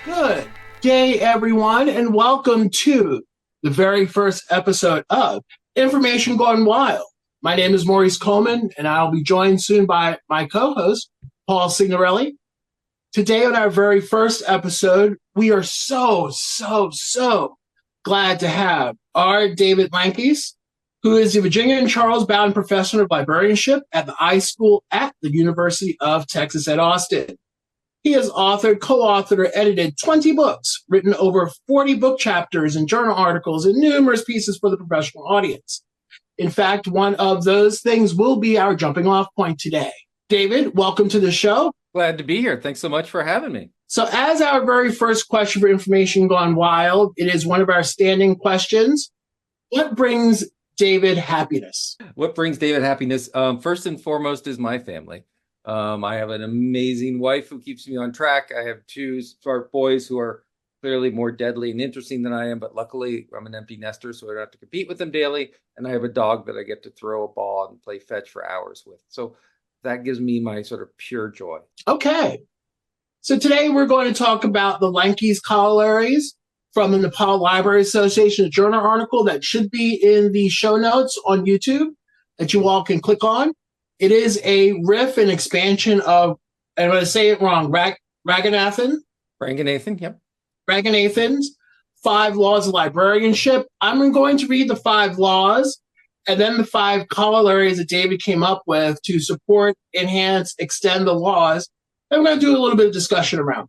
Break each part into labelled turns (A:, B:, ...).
A: Good day, everyone, and welcome to the very first episode of Information Gone Wild. My name is Maurice Coleman, and I'll be joined soon by my co-host, Paul Signorelli. Today, on our very first episode, we are so glad to have our David Lankes, who is the Virginia and Charles Bowden Professor of Librarianship at the iSchool at the University of Texas at Austin. He has authored, co-authored, or edited 20 books, written over 40 book chapters and journal articles, and numerous pieces for the professional audience. In fact, one of those things will be our jumping off point today. David, welcome to the show.
B: Glad to be here. Thanks so much for having me.
A: So as our very first question for Information Gone Wild, it is one of our standing questions. What brings David happiness?
B: What brings David happiness? First and foremost is my family. I have an amazing wife who keeps me on track. I have two smart boys who are clearly more deadly and interesting than I am, but luckily I'm an empty nester, so I don't have to compete with them daily. And I have a dog that I get to throw a ball and play fetch for hours with. So that gives me my sort of pure joy.
A: Okay. So today we're going to talk about the Lankes Corollaries from the Nepal Library Association journal article that should be in the show notes on YouTube that you all can click on. It is a riff and expansion of, I'm going to say it wrong, Ranganathan,
B: yep.
A: Ranganathan's 5 Laws of Librarianship. I'm going to read the 5 laws and then the 5 corollaries that David came up with to support, enhance, extend the laws. And we're going to do a little bit of discussion around.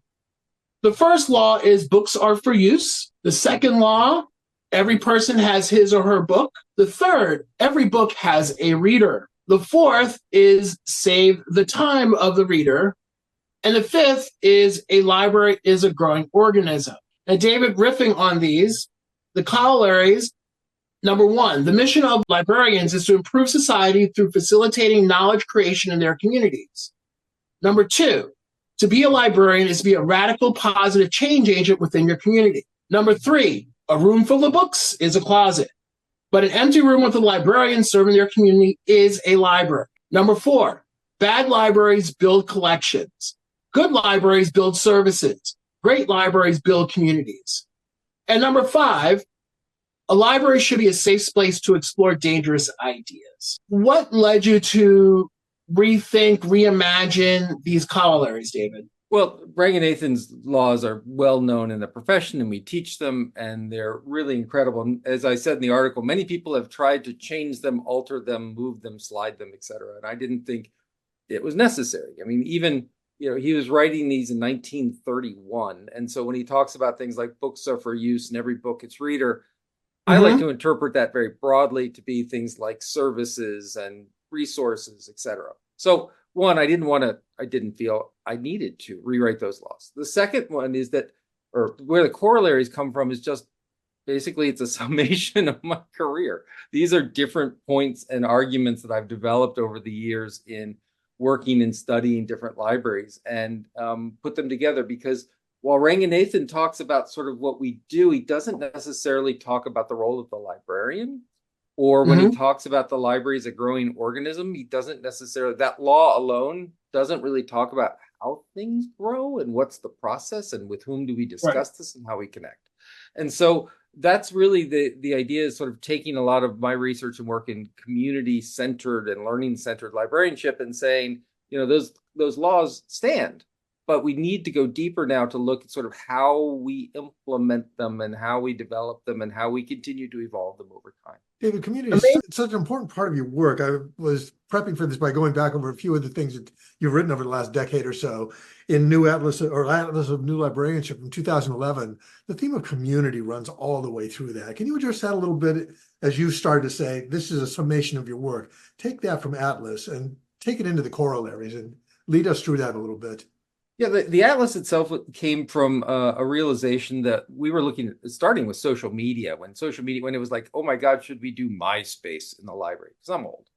A: The first law is books are for use. The second law, every person has his or her book. The third, every book has a reader. The fourth is save the time of the reader. And the fifth is a library is a growing organism. Now, David, riffing on these, the corollaries, number 1, the mission of librarians is to improve society through facilitating knowledge creation in their communities. Number 2, to be a librarian is to be a radical positive change agent within your community. Number 3, a room full of books is a closet. But an empty room with a librarian serving their community is a library. Number 4, bad libraries build collections. Good libraries build services. Great libraries build communities. And number 5, a library should be a safe place to explore dangerous ideas. What led you to rethink, reimagine these corollaries, David?
B: Well, Ranganathan's laws are well known in the profession, and we teach them, and they're really incredible. And as I said in the article, many people have tried to change them, alter them, move them, slide them, etc. And I didn't think it was necessary. I mean, even he was writing these in 1931, and so when he talks about things like books are for use and every book its reader, I like to interpret that very broadly to be things like services and resources, etc. So one, I didn't feel I needed to rewrite those laws. The second one is that, or where the corollaries come from, is just basically it's a summation of my career. These are different points and arguments that I've developed over the years in working and studying different libraries and put them together, because while Ranganathan talks about sort of what we do, he doesn't necessarily talk about the role of the librarian. Or when he talks about the library as a growing organism, he doesn't necessarily, that law alone doesn't really talk about how things grow and what's the process and with whom do we discuss this and how we connect. And so that's really the idea, is sort of taking a lot of my research and work in community-centered and learning-centered librarianship and saying, those laws stand, but we need to go deeper now to look at sort of how we implement them and how we develop them and how we continue to evolve them over time.
C: David, community is such an important part of your work. I was prepping for this by going back over a few of the things that you've written over the last decade or so. In New Atlas of New Librarianship from 2011, the theme of community runs all the way through that. Can you address that a little bit as you started to say, this is a summation of your work? Take that from Atlas and take it into the corollaries and lead us through that a little bit.
B: Yeah, the Atlas itself came from a realization that we were starting with social media, when it was like, oh my God, should we do MySpace in the library? Because I'm old.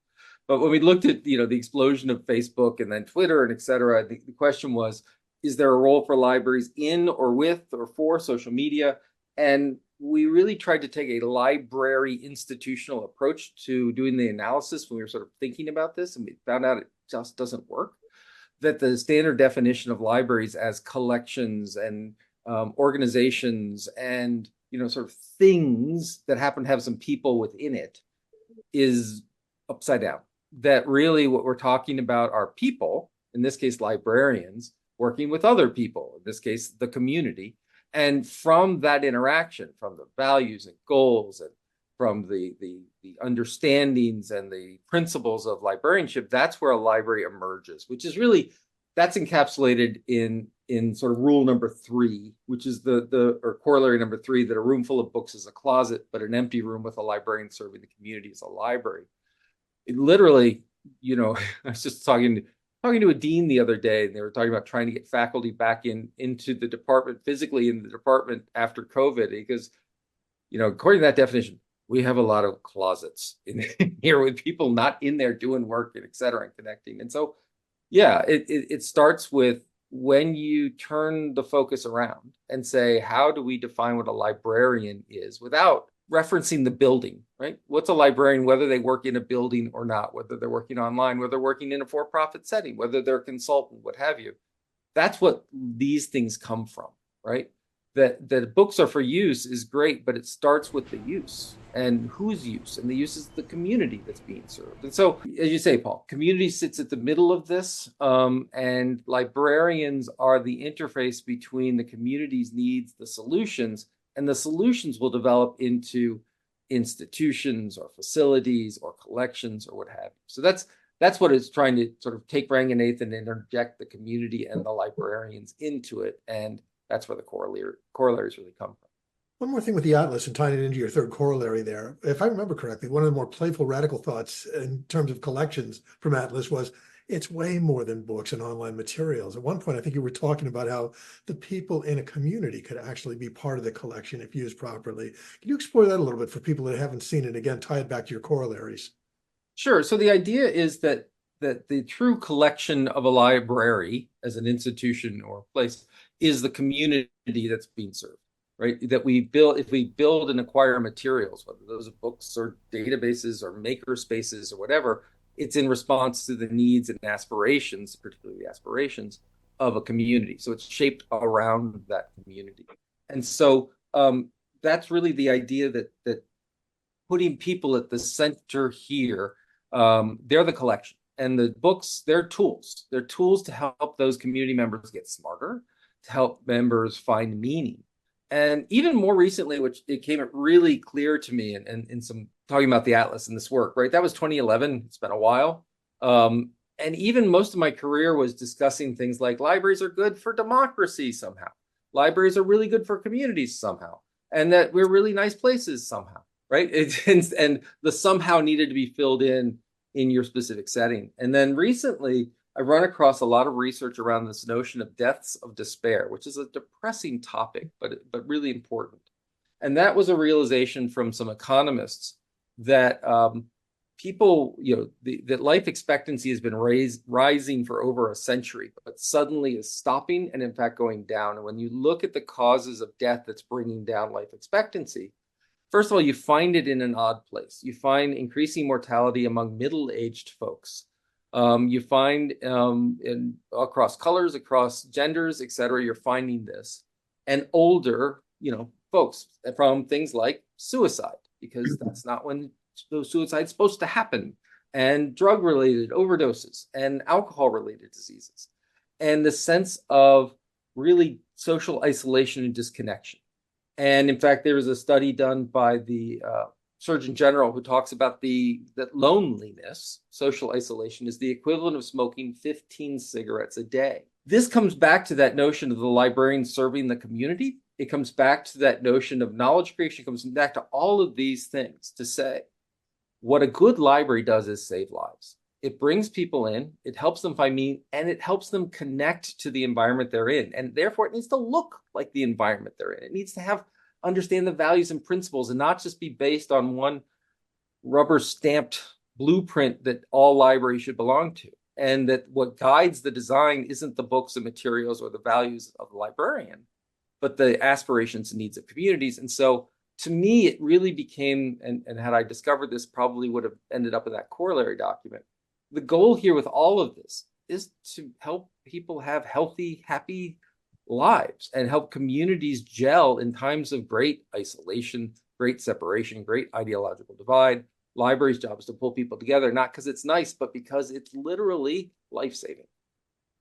B: But when we looked at, the explosion of Facebook and then Twitter and et cetera, the question was, is there a role for libraries in or with or for social media? And we really tried to take a library institutional approach to doing the analysis when we were sort of thinking about this, and we found out it just doesn't work. that the standard definition of libraries as collections and organizations and, sort of things that happen to have some people within it is upside down. That really what we're talking about are people, in this case, librarians, working with other people, in this case, the community. And from that interaction, from the values and goals and from the understandings and the principles of librarianship, that's where a library emerges, which is really, that's encapsulated in sort of rule number 3, which is or corollary number 3, that a room full of books is a closet, but an empty room with a librarian serving the community is a library. It literally, I was just talking to a dean the other day, and they were talking about trying to get faculty back into the department, physically in the department after COVID, because, according to that definition, we have a lot of closets in here with people not in there doing work and et cetera and connecting. And so, yeah, it starts with when you turn the focus around and say, how do we define what a librarian is without referencing the building, right? What's a librarian, whether they work in a building or not, whether they're working online, whether they're working in a for-profit setting, whether they're a consultant, what have you. That's what these things come from, right? That books are for use is great, but it starts with the use and whose use, and the use is the community that's being served. And so, as you say, Paul, community sits at the middle of this, and librarians are the interface between the community's needs, the solutions, and the solutions will develop into institutions or facilities or collections or what have you. So that's what it's trying to sort of take Ranganathan and interject the community and the librarians into it. And that's where the corollaries really come from.
C: One more thing with the Atlas and tying it into your third corollary there. If I remember correctly, one of the more playful radical thoughts in terms of collections from Atlas was it's way more than books and online materials. At one point, I think you were talking about how the people in a community could actually be part of the collection if used properly. Can you explore that a little bit for people that haven't seen it? Again, tie it back to your corollaries.
B: Sure. So the idea is that the true collection of a library as an institution or place is the community that's being served, right? That if we build and acquire materials, whether those are books or databases or maker spaces or whatever, it's in response to the needs and aspirations, particularly the aspirations of a community. So it's shaped around that community. And so that's really the idea that putting people at the center here, they're the collection. And the books, they're tools. They're tools to help those community members get smarter, to help members find meaning. And even more recently, which it came really clear to me and in some talking about the Atlas and this work, right? That was 2011. It's been a while. And even most of my career was discussing things like libraries are good for democracy somehow. Libraries are really good for communities somehow. And that we're really nice places somehow, right? And the somehow needed to be filled in your specific setting. And then recently, I run across a lot of research around this notion of deaths of despair, which is a depressing topic, but really important. And that was a realization from some economists that people, that life expectancy has been rising for over a century, but suddenly is stopping and in fact going down. And when you look at the causes of death that's bringing down life expectancy, first of all, you find it in an odd place. You find increasing mortality among middle-aged folks. You find across colors, across genders, et cetera, you're finding this. And older, folks from things like suicide, because that's not when those suicide's supposed to happen, and drug-related overdoses and alcohol-related diseases. And the sense of really social isolation and disconnection. And in fact, there was a study done by the Surgeon General who talks about that loneliness, social isolation, is the equivalent of smoking 15 cigarettes a day. This comes back to that notion of the librarian serving the community. It comes back to that notion of knowledge creation. It comes back to all of these things to say what a good library does is save lives. It brings people in, it helps them find meaning, and it helps them connect to the environment they're in. And therefore, it needs to look like the environment they're in. It needs to understand the values and principles and not just be based on one rubber stamped blueprint that all libraries should belong to. And that what guides the design isn't the books and materials or the values of the librarian, but the aspirations and needs of communities. And so to me, it really became, and had I discovered this, probably would have ended up in that corollary document. The goal here with all of this is to help people have healthy, happy lives and help communities gel in times of great isolation, great separation, great ideological divide. Libraries' job is to pull people together, not because it's nice, but because it's literally life-saving.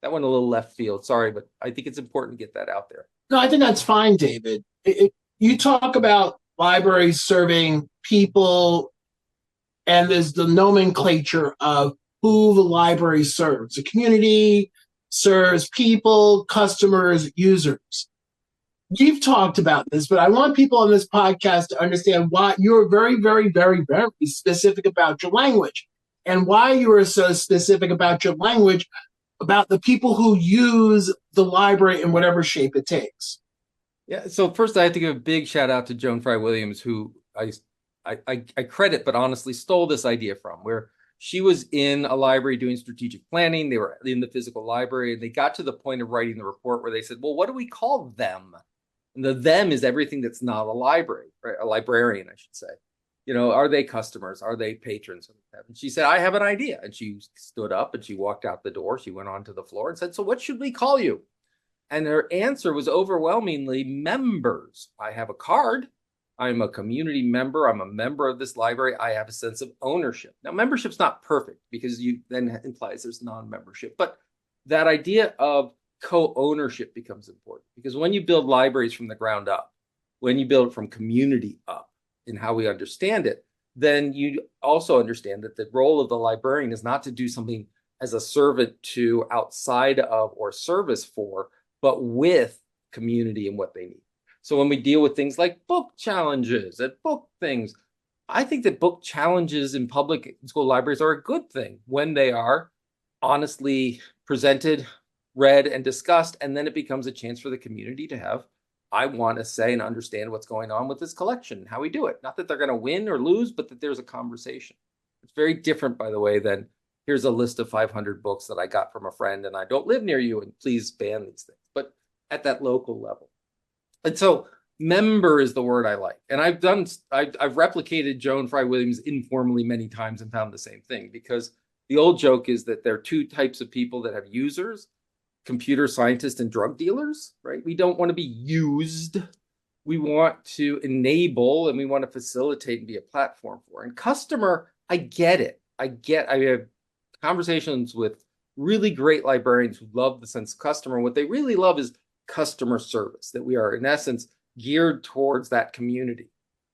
B: That went a little left field, sorry, but I think it's important to get that out there.
A: No, I think that's fine, David. You talk about libraries serving people, and there's the nomenclature of who the library serves. The community serves people, customers, users. You've talked about this, but I want people on this podcast to understand why you're very, very, very, very specific about your language, and why you are so specific about your language about the people who use the library in whatever shape it takes.
B: Yeah, so first I have to give a big shout out to Joan Fry Williams, who I credit, but honestly stole this idea from, where she was in a library doing strategic planning. They were in the physical library, and they got to the point of writing the report where they said, well, what do we call them? And the them is everything that's not a library, right? A librarian, I should say. You know, are they customers? Are they patrons? And she said, I have an idea. And she stood up and she walked out the door. She went onto the floor and said, so what should we call you? And her answer was overwhelmingly members. I have a card. I'm a community member. I'm a member of this library. I have a sense of ownership. Now, membership's not perfect because you then implies there's non-membership. But that idea of co-ownership becomes important, because when you build libraries from the ground up, when you build it from community up in how we understand it, then you also understand that the role of the librarian is not to do something as a servant to, outside of, or service for, but with community and what they need. So when we deal with things like book challenges and book things, I think that book challenges in public school libraries are a good thing when they are honestly presented, read, and discussed, and then it becomes a chance for the community to have, I want to say and understand what's going on with this collection and how we do it. Not that they're going to win or lose, but that there's a conversation. It's very different, by the way, than here's a list of 500 books that I got from a friend and I don't live near you and please ban these things, but at that local level. And so member is the word I like. And I've replicated Joan Fry Williams informally many times and found the same thing, because the old joke is that there are two types of people that have users: computer scientists and drug dealers, right? We don't want to be used. We want to enable, and we want to facilitate and be a platform for. And customer, I get it. I have conversations with really great librarians who love the sense of customer. What they really love is customer service, that we are in essence geared towards that community.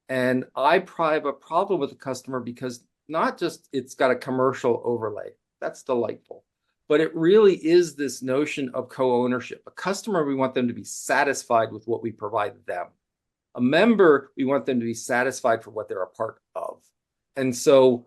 B: And I have a problem with the customer because not just it's got a commercial overlay. That's delightful. But it really is this notion of co-ownership. A customer, we want them to be satisfied with what we provide them. A member, we want them to be satisfied for what they're a part of. And so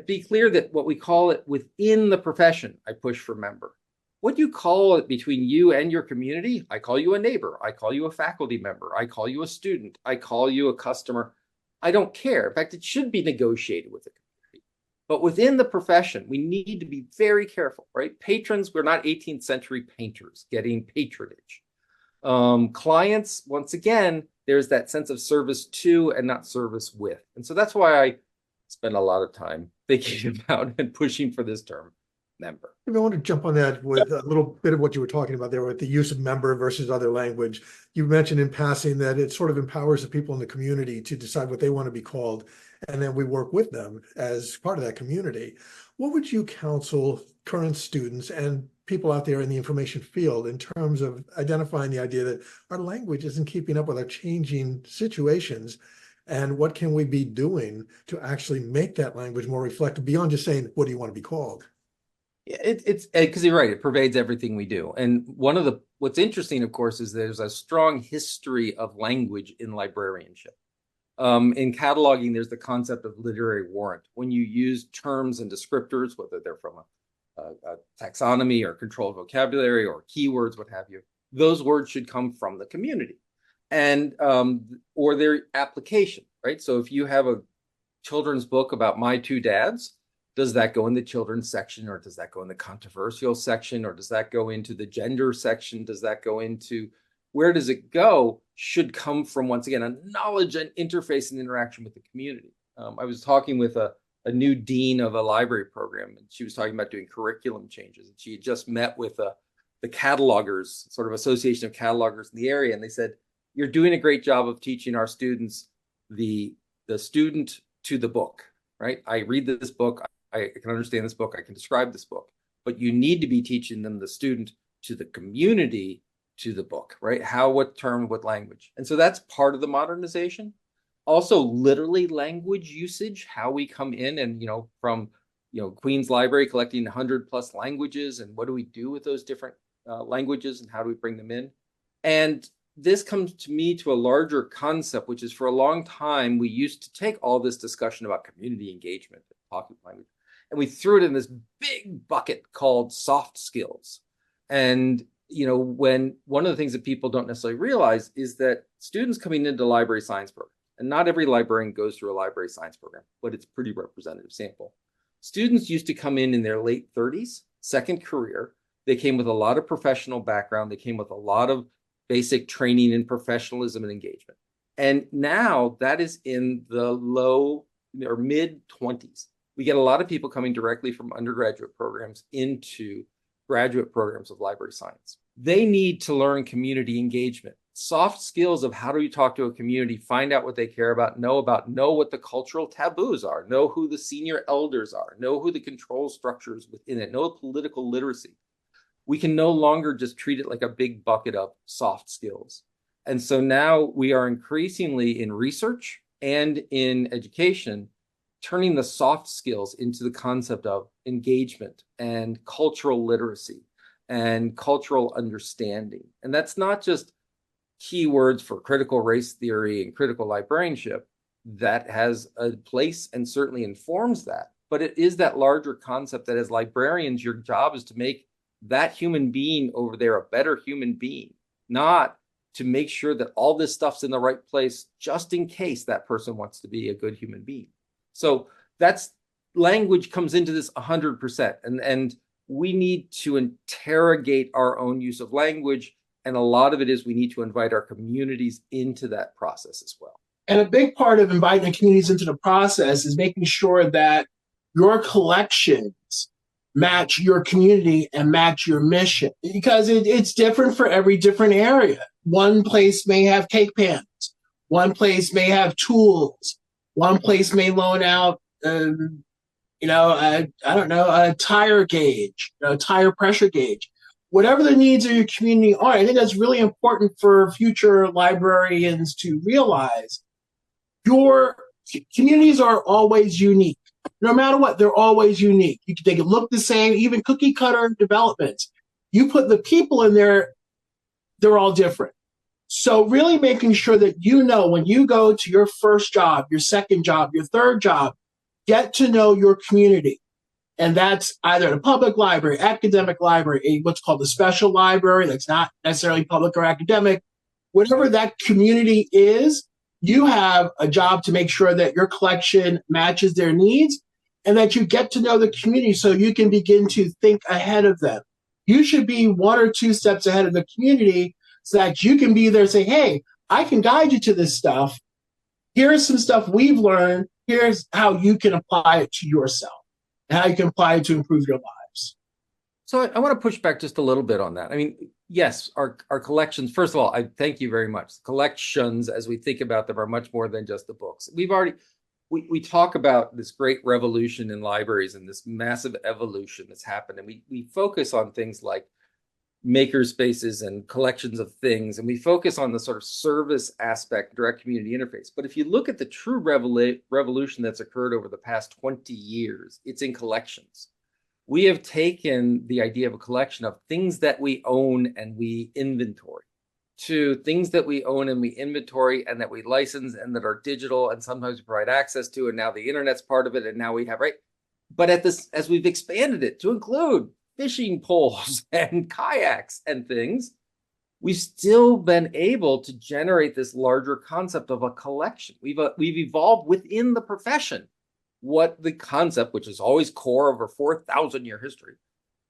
B: be clear that what we call it within the profession, I push for member. What you call it between you and your community, I call you a neighbor, I call you a faculty member, I call you a student, I call you a customer. I don't care. In fact, it should be negotiated with the community. But within the profession, we need to be very careful, right? Patrons, we're not 18th century painters getting patronage. Clients, once again, there's that sense of service to and not service with. And so that's why I spend a lot of time thinking about and pushing for this term, member.
C: I want to jump on that with a little bit of what you were talking about there with the use of member versus other language. You mentioned in passing that it sort of empowers the people in the community to decide what they want to be called, and then we work with them as part of that community. What would you counsel current students and people out there in the information field in terms of identifying the idea that our language isn't keeping up with our changing situations? And what can we be doing to actually make that language more reflective beyond just saying, what do you want to be called?
B: It's because you're right, it pervades everything we do. And what's interesting, of course, is there's a strong history of language in librarianship. In cataloging, there's the concept of literary warrant. When you use terms and descriptors, whether they're from a taxonomy or controlled vocabulary or keywords, what have you, those words should come from the community and or their application, right? So if you have a children's book about my two dads, does that go in the children's section, or does that go in the controversial section, or does that go into the gender section? Does that go into, where does it go? Should come from, once again, a knowledge and interface and interaction with the community. I was talking with a a new dean of a library program, and she was talking about doing curriculum changes. And she had just met with the catalogers, sort of association of catalogers in the area, and they said, "You're doing a great job of teaching our students the student to the book, right? I read this book, I can understand this book, I can describe this book, but you need to be teaching them the student to the community, to the book, right? How, what term, what language." And so that's part of the modernization. Also, literally language usage, how we come in and, from, Queen's Library collecting 100+ languages, and what do we do with those different languages, and how do we bring them in? And this comes to me to a larger concept, which is, for a long time, we used to take all this discussion about community engagement, talking language, and we threw it in this big bucket called soft skills. And when one of the things that people don't necessarily realize is that students coming into library science program, and not every librarian goes through a library science program, but it's a pretty representative sample. Students used to come in their late 30s, second career. They came with a lot of professional background. They came with a lot of basic training in professionalism and engagement. And now that is in the low or mid 20s. We get a lot of people coming directly from undergraduate programs into graduate programs of library science. They need to learn community engagement, soft skills of how do you talk to a community, find out what they care about, know what the cultural taboos are, know who the senior elders are, know who the control structures within it, know political literacy. We can no longer just treat it like a big bucket of soft skills. And so now we are increasingly in research and in education, turning the soft skills into the concept of engagement and cultural literacy and cultural understanding. And that's not just keywords for critical race theory and critical librarianship. That has a place and certainly informs that. But it is that larger concept that as librarians, your job is to make that human being over there a better human being, not to make sure that all this stuff's in the right place just in case that person wants to be a good human being. So that's language comes into this 100%. And we need to interrogate our own use of language. And a lot of it is we need to invite our communities into that process as well.
A: And a big part of inviting the communities into the process is making sure that your collections match your community and match your mission, because it's different for every different area. One place may have cake pans. One place may have tools. One place may loan out, a tire gauge, tire pressure gauge. Whatever the needs of your community are, I think that's really important for future librarians to realize. Your communities are always unique. No matter what, they're always unique. They can look the same, even cookie cutter developments. You put the people in there, they're all different. So really making sure that when you go to your first job, your second job, your third job, get to know your community. And that's either the public library, academic library, what's called the special library that's not necessarily public or academic. Whatever that community is, you have a job to make sure that your collection matches their needs and that you get to know the community so you can begin to think ahead of them. You should be 1 or 2 steps ahead of the community so that you can be there and say, hey, I can guide you to this stuff. Here's some stuff we've learned. Here's how you can apply it to yourself and how you can apply it to improve your lives.
B: So I want to push back just a little bit on that. I mean, yes, our collections, first of all, I thank you very much. Collections, as we think about them, are much more than just the books. We talk about this great revolution in libraries and this massive evolution that's happened. And we focus on things like maker spaces and collections of things. And we focus on the sort of service aspect, direct community interface. But if you look at the true revolution that's occurred over the past 20 years, it's in collections. We have taken the idea of a collection of things that we own and we inventory to things that we own and we inventory and that we license and that are digital and sometimes we provide access to, and now the internet's part of it, and now we have, right? But as we've expanded it to include fishing poles and kayaks and things, we've still been able to generate this larger concept of a collection. We've evolved within the profession what the concept, which is always core over 4,000-year history,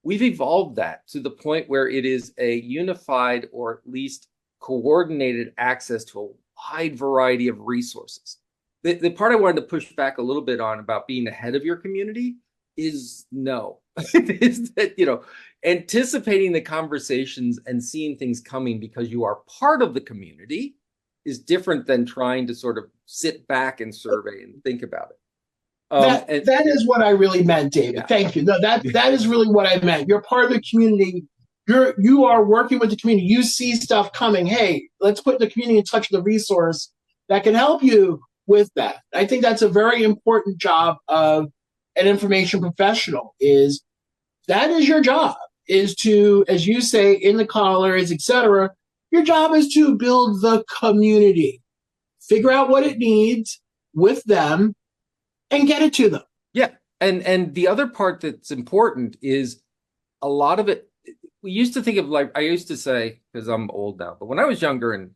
B: we've evolved that to the point where it is a unified or at least coordinated access to a wide variety of resources. The part I wanted to push back a little bit on about being ahead of your community is no. Is that, anticipating the conversations and seeing things coming because you are part of the community is different than trying to sort of sit back and survey and think about it.
A: That is what I really meant, David.
B: Yeah.
A: Thank you. No, that is really what I meant. You're part of the community. You are working with the community. You see stuff coming. Hey, let's put the community in touch with a resource that can help you with that. I think that's a very important job of an information professional. That is your job, is to, as you say, in the corollaries, et cetera, your job is to build the community, figure out what it needs with them, and get it to them.
B: Yeah. And the other part that's important is a lot of it, we used to think of, like, I used to say, because I'm old now, but when I was younger and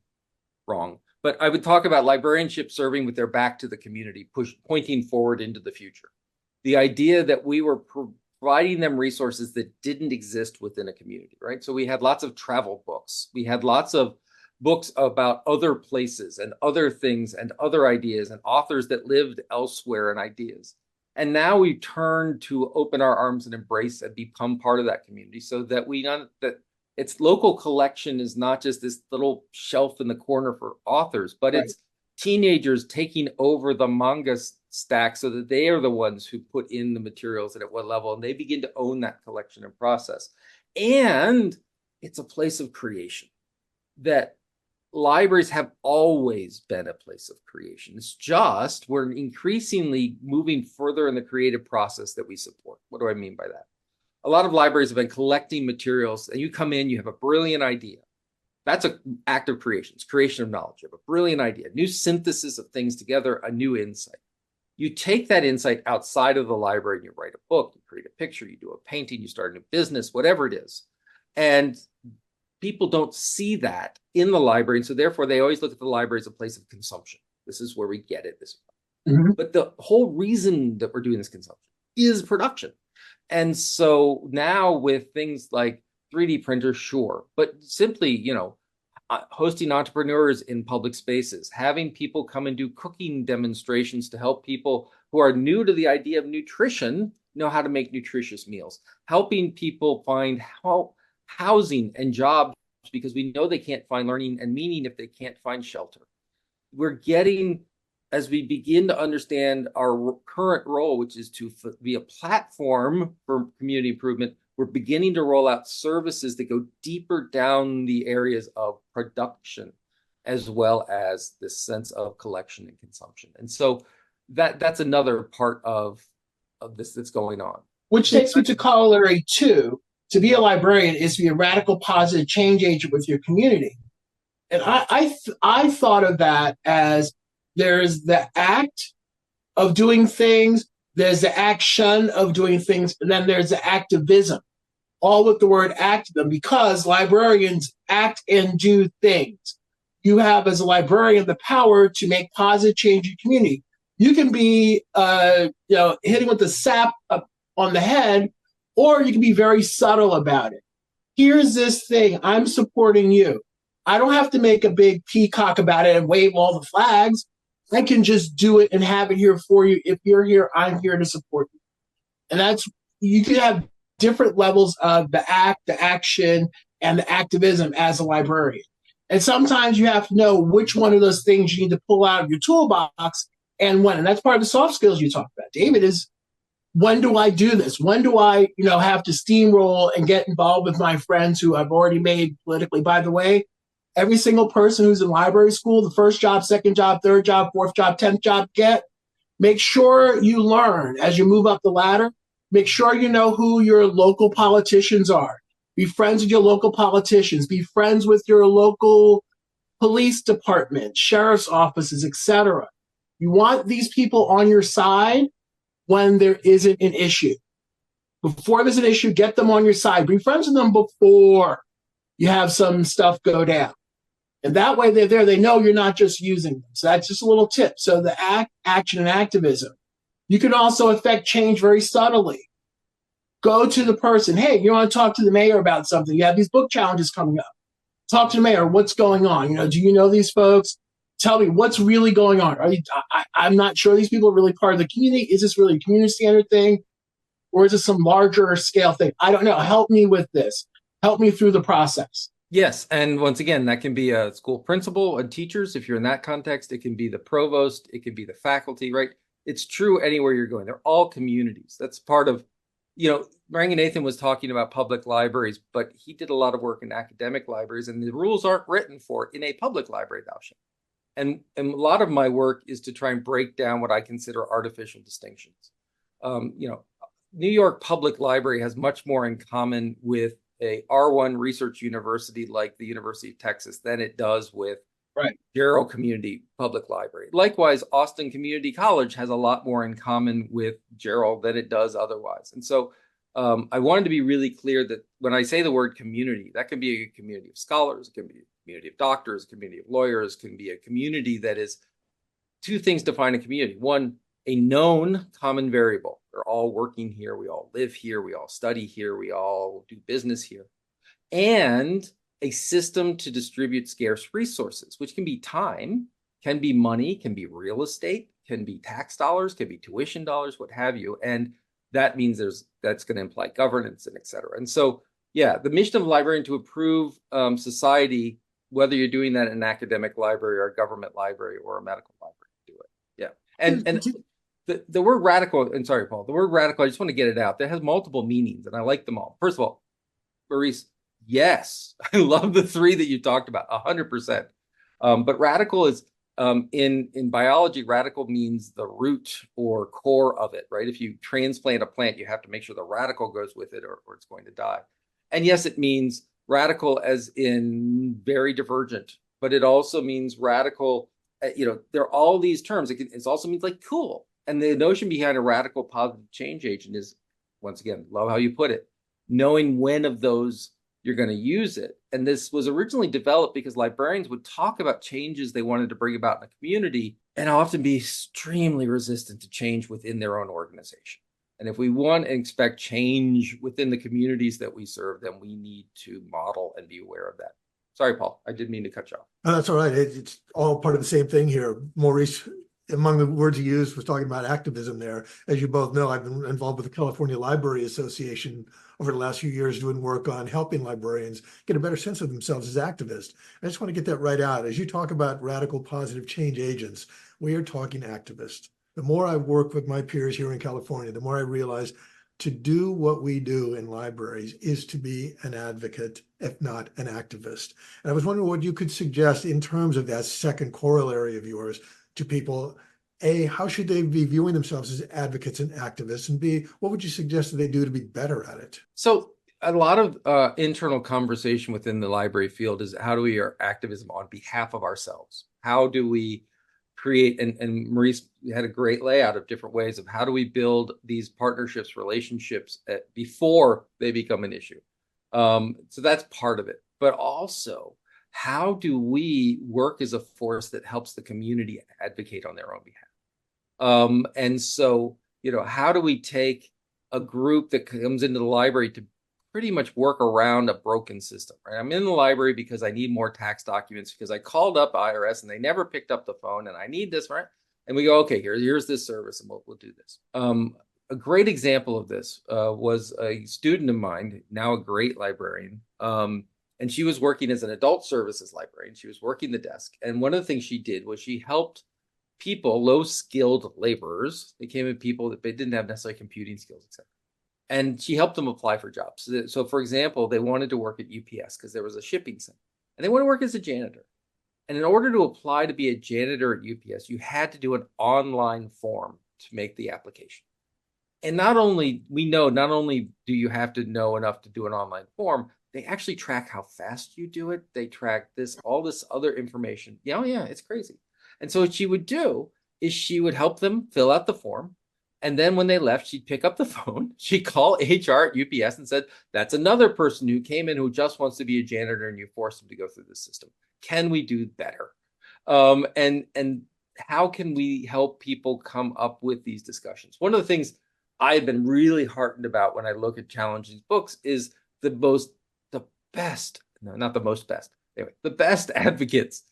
B: wrong, but I would talk about librarianship serving with their back to the community, pointing forward into the future. The idea that we were providing them resources that didn't exist within a community, right? So we had lots of travel books. We had lots of books about other places and other things and other ideas and authors that lived elsewhere and ideas. And now we turn to open our arms and embrace and become part of that community, so that we know that its local collection is not just this little shelf in the corner for authors, but right. It's teenagers taking over the manga stack so that they are the ones who put in the materials and at what level, and they begin to own that collection and process. And it's a place of creation. That libraries have always been a place of creation. It's just we're increasingly moving further in the creative process that we support. What do I mean by that? A lot of libraries have been collecting materials, and you come in, you have a brilliant idea. That's an act of creation. It's creation of knowledge. You have a brilliant idea, new synthesis of things together, a new insight. You take that insight outside of the library and you write a book, you create a picture, you do a painting, you start a new business, whatever it is. And people don't see that in the library. And so therefore they always look at the library as a place of consumption. This is where we get it. But the whole reason that we're doing this consumption is production. And so now with things like 3D printers, sure, but simply, hosting entrepreneurs in public spaces, having people come and do cooking demonstrations to help people who are new to the idea of nutrition know how to make nutritious meals, helping people find housing and jobs, because we know they can't find learning and meaning if they can't find shelter. We're getting, as we begin to understand our current role, which is to be a platform for community improvement, we're beginning to roll out services that go deeper down the areas of production, as well as this sense of collection and consumption. And so that's another part of this that's going on.
A: Which takes me to corollary 2. To be a librarian is to be a radical positive change agent with your community. And I thought of that as there's the act of doing things, there's the action of doing things, and then there's the activism, all with the word act in them, because librarians act and do things. You have, as a librarian, the power to make positive change in your community. You can be, hitting with the sap up on the head, or you can be very subtle about it. Here's this thing, I'm supporting you. I don't have to make a big peacock about it and wave all the flags. I can just do it and have it here for you. If you're here, I'm here to support you. And you can have different levels of the act, the action, and the activism as a librarian. And sometimes you have to know which one of those things you need to pull out of your toolbox and when. And that's part of the soft skills you talked about, David, is when do I do this? When do I, have to steamroll and get involved with my friends who I've already made politically? By the way, every single person who's in library school, the first job, second job, third job, fourth job, 10th job, make sure you learn as you move up the ladder. Make sure you know who your local politicians are. Be friends with your local politicians. Be friends with your local police department, sheriff's offices, etc. You want these people on your side when there isn't an issue. Before there's an issue, get them on your side. Be friends with them before you have some stuff go down. And that way they're there. They know you're not just using them. So that's just a little tip. So the action and activism. You can also affect change very subtly. Go to the person. Hey, you want to talk to the mayor about something? You have these book challenges coming up. Talk to the mayor. What's going on? Do you know these folks? tell me what's really going on. I'm not sure these people are really part of the community. Is this really a community standard thing? Or is this some larger scale thing? I don't know. Help me with this. Help me through the process.
B: Yes, and once again, that can be a school principal and teachers. If you're in that context, it can be the provost, it can be the faculty, right? It's true anywhere you're going. They're all communities. That's part of, Ranganathan was talking about public libraries, but he did a lot of work in academic libraries, and the rules aren't written for in a public library, thou shalt. And a lot of my work is to try and break down what I consider artificial distinctions. New York Public Library has much more in common with a R1 research university like the University of Texas than it does with Jarrell Community Public Library. Likewise, Austin Community College has a lot more in common with Jarrell than it does otherwise. And so I wanted to be really clear that when I say the word community, that can be a community of scholars, it can be a community of doctors, a community of lawyers, can be a community that is two things define a community. One, a known common variable. We're all working here. We all live here. We all study here. We all do business here. And a system to distribute scarce resources, which can be time, can be money, can be real estate, can be tax dollars, can be tuition dollars, what have you. And that means that's going to imply governance and et cetera. And so, yeah, the mission of a librarian to improve society, whether you're doing that in an academic library or a government library or a medical library, do it. Yeah. And the word radical, and sorry, Paul, the word radical, I just want to get it out. That has multiple meanings, and I like them all. First of all, Maurice, yes, I love the three that you talked about, 100%. But radical is, in biology, radical means the root or core of it, right? If you transplant a plant, you have to make sure the radical goes with it or it's going to die. And yes, it means radical as in very divergent, but it also means radical, there are all these terms. It also means like cool. And the notion behind a radical positive change agent is, once again, love how you put it, knowing when of those you're going to use it. And this was originally developed because librarians would talk about changes they wanted to bring about in a community and often be extremely resistant to change within their own organization. And if we want and expect change within the communities that we serve, then we need to model and be aware of that. Sorry, Paul, I didn't mean to cut you off.
C: Oh, that's all right. It's all part of the same thing here. Maurice, among the words he used, was talking about activism there. As you both know, I've been involved with the California Library Association over the last few years doing work on helping librarians get a better sense of themselves as activists. I just want to get that right out. As you talk about radical positive change agents, we are talking activists. The more I work with my peers here in California, the more I realize to do what we do in libraries is to be an advocate, if not an activist. And I was wondering what you could suggest in terms of that second corollary of yours to people. A, how should they be viewing themselves as advocates and activists? And B, what would you suggest that they do to be better at it?
B: So a lot of internal conversation within the library field is how do we do activism on behalf of ourselves? How do we create, and Maurice had a great layout of different ways of how do we build these partnerships, relationships before they become an issue. So that's part of it. But also, how do we work as a force that helps the community advocate on their own behalf? And so, how do we take a group that comes into the library to pretty much work around a broken system, right? I'm in the library because I need more tax documents because I called up IRS and they never picked up the phone and I need this, right? And we go, okay, here's this service and we'll do this. A great example of this was a student of mine, now a great librarian, and she was working as an adult services librarian. She was working the desk. And one of the things she did was she helped people, low-skilled laborers. They came in people that they didn't have necessarily computing skills, etc. And she helped them apply for jobs. So for example, they wanted to work at UPS because there was a shipping center. And they want to work as a janitor. And in order to apply to be a janitor at UPS, you had to do an online form to make the application. And not only do you have to know enough to do an online form, they actually track how fast you do it. They track all this other information. Yeah, it's crazy. And so what she would do is she would help them fill out the form. And then when they left, she'd pick up the phone. She'd call HR at UPS and said, that's another person who came in who just wants to be a janitor and you forced them to go through the system. Can we do better? And how can we help people come up with these discussions? One of the things I've been really heartened about when I look at challenging books is the best advocates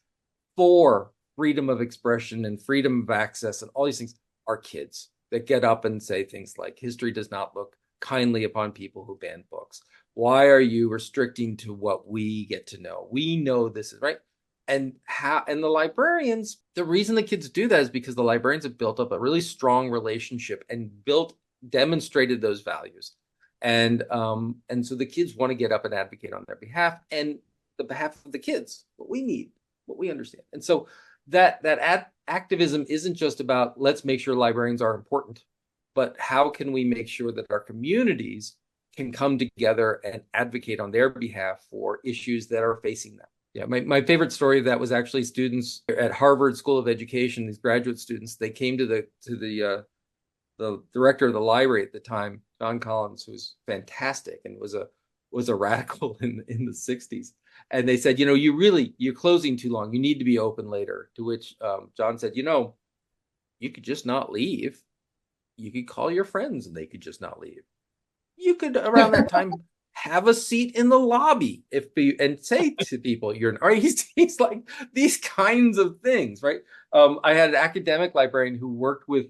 B: for freedom of expression and freedom of access and all these things are kids that get up and say things like, history does not look kindly upon people who ban books. Why are you restricting to what we get to know? We know this is right. And the librarians, the reason the kids do that is because the librarians have built up a really strong relationship and demonstrated those values. And so the kids want to get up and advocate on their behalf and the behalf of the kids, what we need, what we understand. And so that activism isn't just about let's make sure librarians are important, but how can we make sure that our communities can come together and advocate on their behalf for issues that are facing them. Yeah, my favorite story of that was actually students at Harvard School of Education, these graduate students, they came to the director of the library at the time, John Collins, who was fantastic and was a radical in the 60s. And they said, you're closing too long. You need to be open later. To which John said, you could just not leave. You could call your friends and they could just not leave. You could, around that time, have a seat in the lobby and say to people, he's like these kinds of things, right? I had an academic librarian who worked with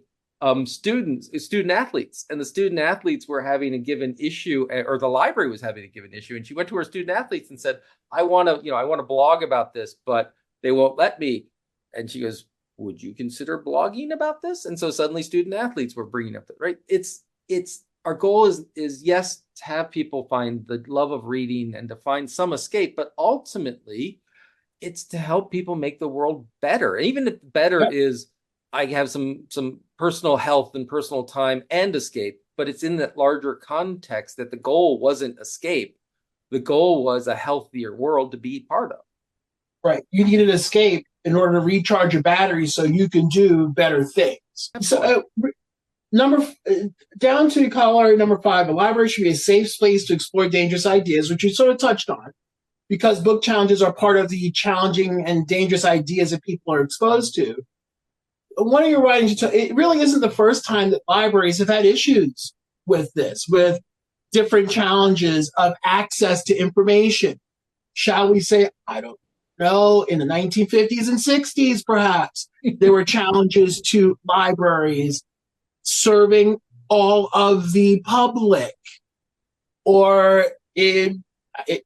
B: student athletes, and the student athletes were having a given issue, or the library was having a given issue, and she went to her student athletes and said, I want to blog about this, but they won't let me. And she goes, would you consider blogging about this? And so suddenly student athletes were bringing up that, right? It's our goal is yes, to have people find the love of reading and to find some escape, but ultimately it's to help people make the world better. And even if better is I have some personal health and personal time and escape, but it's in that larger context that the goal wasn't escape. The goal was a healthier world to be part of.
A: Right. You need an escape in order to recharge your battery so you can do better things. So down to corollary number 5, a library should be a safe space to explore dangerous ideas, which you sort of touched on, because book challenges are part of the challenging and dangerous ideas that people are exposed to. One of your writings, it really isn't the first time that libraries have had issues with this, with different challenges of access to information. Shall we say, I don't know, in the 1950s and 60s, perhaps, there were challenges to libraries serving all of the public, or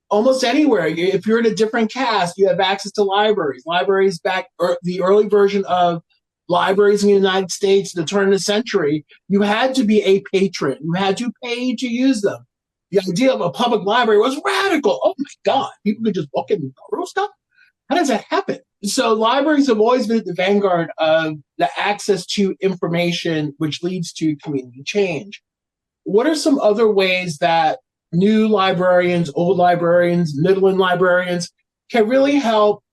A: almost anywhere. If you're in a different caste, you have access to libraries. Libraries back, or the early version of libraries in the United States in the turn of the century, you had to be a patron. You had to pay to use them. The idea of a public library was radical. Oh my God, people could just walk in and borrow stuff? How does that happen? So libraries have always been at the vanguard of the access to information, which leads to community change. What are some other ways that new librarians, old librarians, middling librarians can really help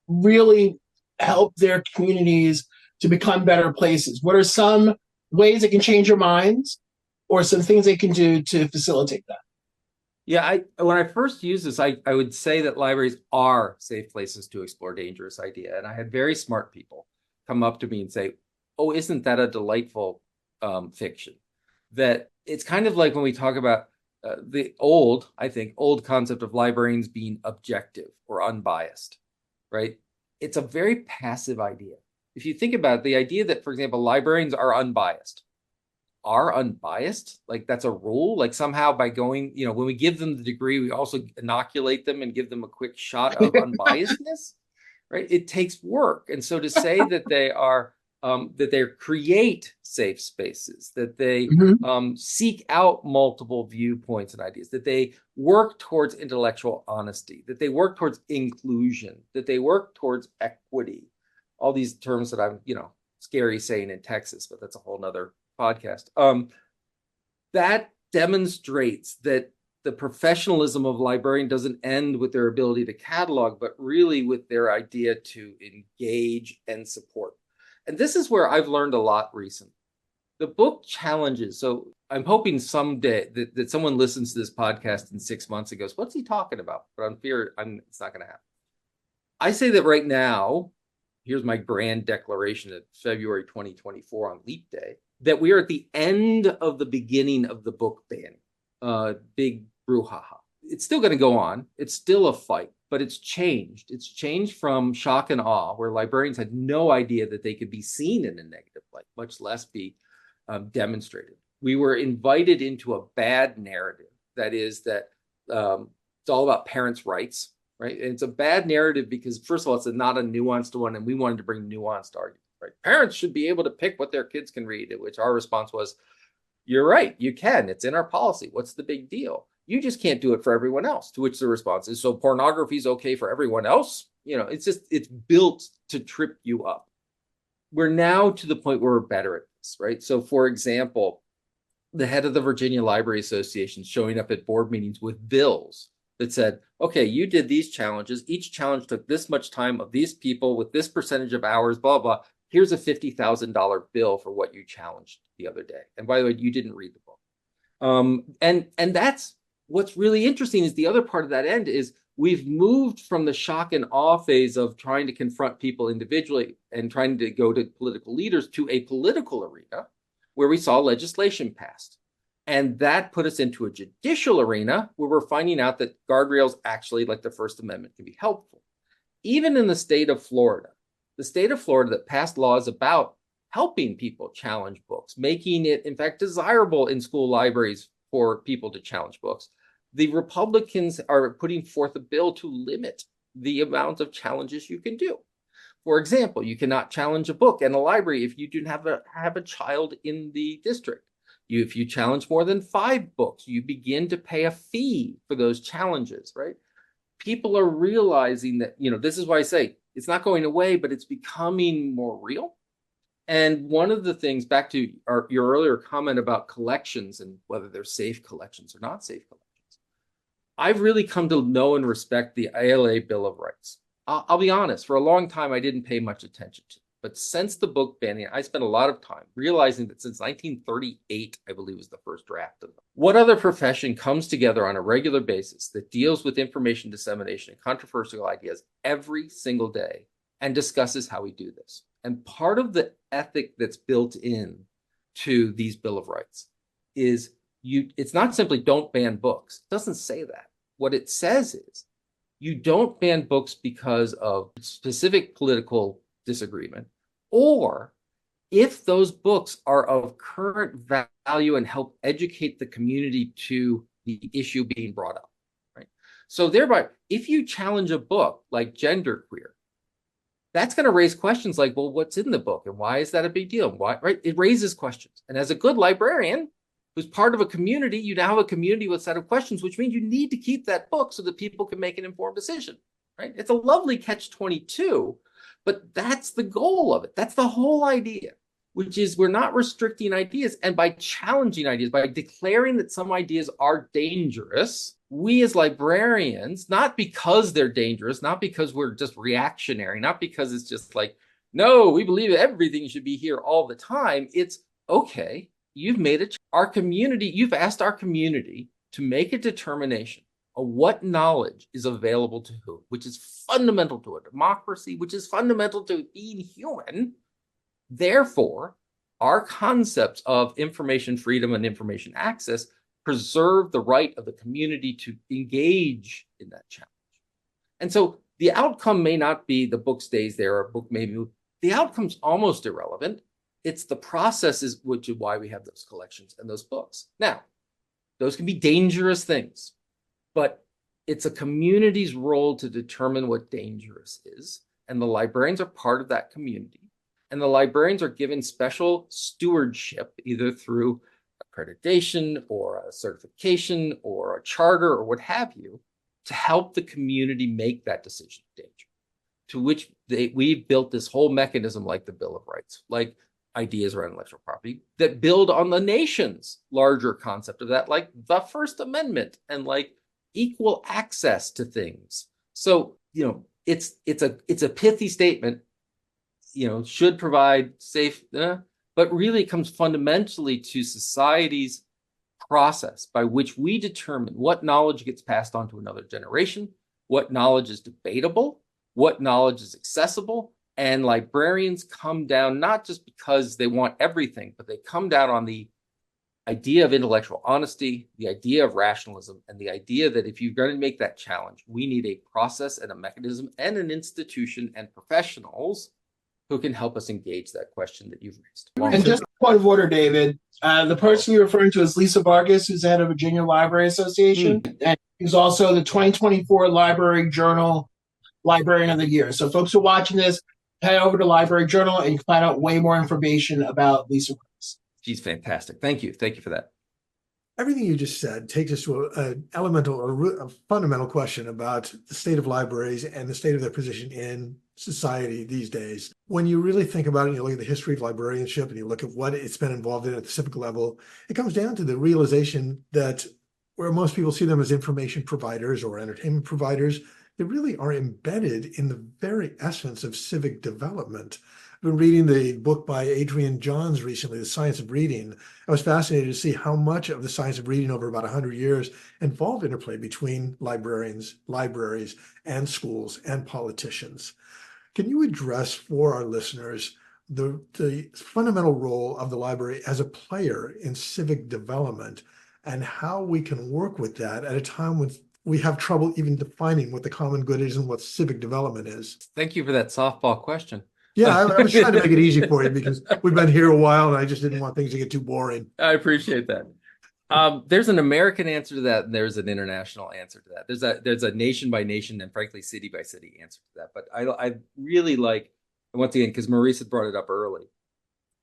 A: their communities to become better places? What are some ways they can change their minds, or some things they can do to facilitate that?
B: Yeah, when I first used this, I would say that libraries are safe places to explore dangerous idea. And I had very smart people come up to me and say, oh, isn't that a delightful fiction? That it's kind of like when we talk about the old concept of librarians being objective or unbiased, right? It's a very passive idea. If you think about it, the idea that, for example, librarians are unbiased, like that's a rule, like somehow by going, when we give them the degree, we also inoculate them and give them a quick shot of unbiasedness, right? It takes work. And so to say that they create safe spaces, that they seek out multiple viewpoints and ideas, that they work towards intellectual honesty, that they work towards inclusion, that they work towards equity, all these terms that I'm, scary saying in Texas, but that's a whole nother podcast. That demonstrates that the professionalism of librarian doesn't end with their ability to catalog, but really with their idea to engage and support. And this is where I've learned a lot recently. The book challenges. So I'm hoping someday that someone listens to this podcast in 6 months and goes, what's he talking about? But it's not going to happen. I say that right now, here's my grand declaration at February 2024 on Leap Day, that we are at the end of the beginning of the book ban. Big brouhaha. It's still going to go on. It's still a fight. but it's changed. It's changed from shock and awe, where librarians had no idea that they could be seen in a negative light, much less be demonstrated. We were invited into a bad narrative. That is that it's all about parents' rights, right? And it's a bad narrative because, first of all, it's not a nuanced one, and we wanted to bring nuanced arguments, right? Parents should be able to pick what their kids can read, which our response was, you're right, you can. It's in our policy. What's the big deal? You just can't do it for everyone else. To which the response is, so pornography is okay for everyone else? It's built to trip you up. We're now to the point where we're better at this, right? So for example, the head of the Virginia Library Association showing up at board meetings with bills that said, okay, you did these challenges. Each challenge took this much time of these people with this percentage of hours, blah, blah. Here's a $50,000 bill for what you challenged the other day. And by the way, you didn't read the book. And that's what's really interesting is the other part of that end is we've moved from the shock and awe phase of trying to confront people individually and trying to go to political leaders to a political arena where we saw legislation passed. And that put us into a judicial arena where we're finding out that guardrails actually, like the First Amendment, can be helpful. Even in the state of Florida that passed laws about helping people challenge books, making it, in fact, desirable in school libraries for people to challenge books. The Republicans are putting forth a bill to limit the amount of challenges you can do. For example, you cannot challenge a book in a library if you do have a child in the district. If you challenge more than 5 books, you begin to pay a fee for those challenges, right? People are realizing that, this is why I say it's not going away, but it's becoming more real. And one of the things, back to your earlier comment about collections and whether they're safe collections or not safe collections, I've really come to know and respect the ALA Bill of Rights. I'll be honest, for a long time, I didn't pay much attention to it. But since the book banning, I spent a lot of time realizing that since 1938, I believe was the first draft of them. What other profession comes together on a regular basis that deals with information dissemination and controversial ideas every single day and discusses how we do this? And part of the ethic that's built in to these Bill of Rights is it's not simply don't ban books. It doesn't say that. What it says is you don't ban books because of specific political disagreement, or if those books are of current value and help educate the community to the issue being brought up, right? So thereby, if you challenge a book like genderqueer, that's going to raise questions like, well, what's in the book and why is that a big deal? Why, right? It raises questions. And as a good librarian who's part of a community, you now have a community with a set of questions, which means you need to keep that book so that people can make an informed decision, right? It's a lovely catch-22, but that's the goal of it. That's the whole idea, which is we're not restricting ideas. And by challenging ideas, by declaring that some ideas are dangerous, we as librarians, not because they're dangerous, not because we're just reactionary, not because it's just like, no, we believe everything should be here all the time. It's okay. You've made it. You've asked our community to make a determination of what knowledge is available to whom, which is fundamental to a democracy, which is fundamental to being human. Therefore, our concepts of information freedom and information access preserve the right of the community to engage in that challenge. And so the outcome may not be the book stays there, or a book may move. The outcome's almost irrelevant. It's the processes, which is why we have those collections and those books. Now, those can be dangerous things, but it's a community's role to determine what dangerous is. And the librarians are part of that community. And the librarians are given special stewardship, either through accreditation or a certification or a charter or what have you, to help the community make that decision of danger, to which we've built this whole mechanism like the Bill of Rights, like ideas around intellectual property that build on the nation's larger concept of that, like the First Amendment and like equal access to things. So, it's a pithy statement, should provide safe, but really it comes fundamentally to society's process by which we determine what knowledge gets passed on to another generation, what knowledge is debatable, what knowledge is accessible. And librarians come down not just because they want everything, but they come down on the idea of intellectual honesty, the idea of rationalism, and the idea that if you're going to make that challenge, we need a process and a mechanism and an institution and professionals who can help us engage that question that you've raised.
A: And just a point of order, David, the person you're referring to is Lisa Vargas, who's head of Virginia Library Association, and who's also the 2024 Library Journal Librarian of the Year. So folks who are watching this, head over to Library Journal and you can find out way more information about Lisa Vargas.
B: She's fantastic. Thank you. Thank you for that.
C: Everything you just said takes us to an elemental or a fundamental question about the state of libraries and the state of their position in society these days. When you really think about it, and you look at the history of librarianship and you look at what it's been involved in at the civic level, it comes down to the realization that where most people see them as information providers or entertainment providers, they really are embedded in the very essence of civic development. I've been reading the book by Adrian Johns recently, The Science of Reading. I was fascinated to see how much of the science of reading over about 100 years involved interplay between librarians, libraries, and schools and politicians. Can you address for our listeners the fundamental role of the library as a player in civic development and how we can work with that at a time when we have trouble even defining what the common good is and what civic development is?
B: Thank you for that softball question.
C: Yeah, I was trying to make it easy for you because we've been here a while and I just didn't want things to get too boring.
B: I appreciate that. There's an American answer to that, and there's an international answer to that. There's a nation by nation and frankly city by city answer to that. But I really like, and once again, because Maurice had brought it up early,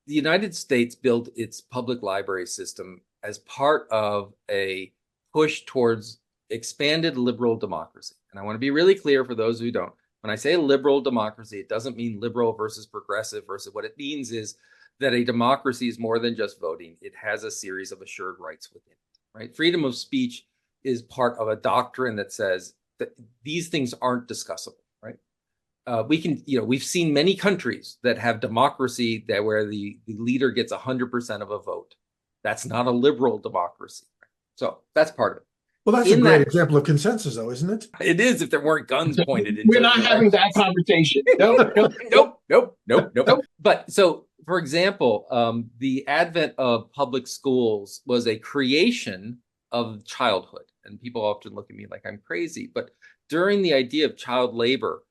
B: the United States built its public library system as part of a push towards expanded liberal democracy. And I want to be really clear for those who don't. When I say liberal democracy, it doesn't mean liberal versus progressive versus what it means is that a democracy is more than just voting. It has a series of assured rights within it, right? Freedom of speech is part of a doctrine that says that these things aren't discussable, right? We've seen many countries that have democracy that where the leader gets 100% of a vote. That's not a liberal democracy. Right? So that's part of it.
C: Well, that's a great example of consensus, though, isn't it?
B: It is if there weren't guns pointed into
A: We're not having that conversation.
B: Nope. But so, for example, the advent of public schools was a creation of childhood. And people often look at me like I'm crazy. But during the idea of child labor,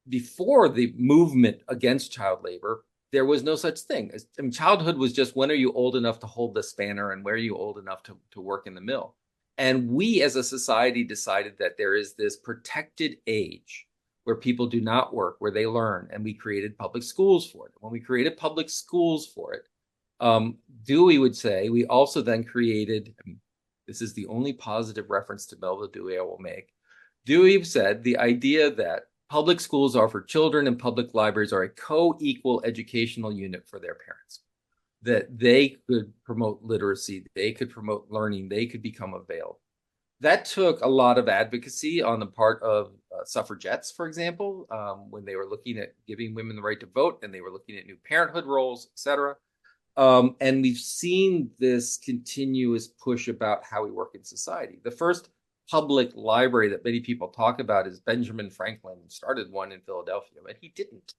B: before the movement against child labor, there was no such thing. I mean, childhood was just when are you old enough to hold the spanner and where are you old enough to work in the mill? And we as a society decided that there is this protected age where people do not work, where they learn, and we created public schools for it. When we created public schools for it, Dewey would say, we also then created, this is the only positive reference to Melville Dewey I will make. Dewey said the idea that public schools are for children and public libraries are a co-equal educational unit for their parents. That they could promote literacy, they could promote learning, they could become available. That took a lot of advocacy on the part of suffragettes, for example, when they were looking at giving women the right to vote and they were looking at new parenthood roles, et cetera. And we've seen this continuous push about how we work in society. The first public library that many people talk about is Benjamin Franklin started one in Philadelphia, but he didn't.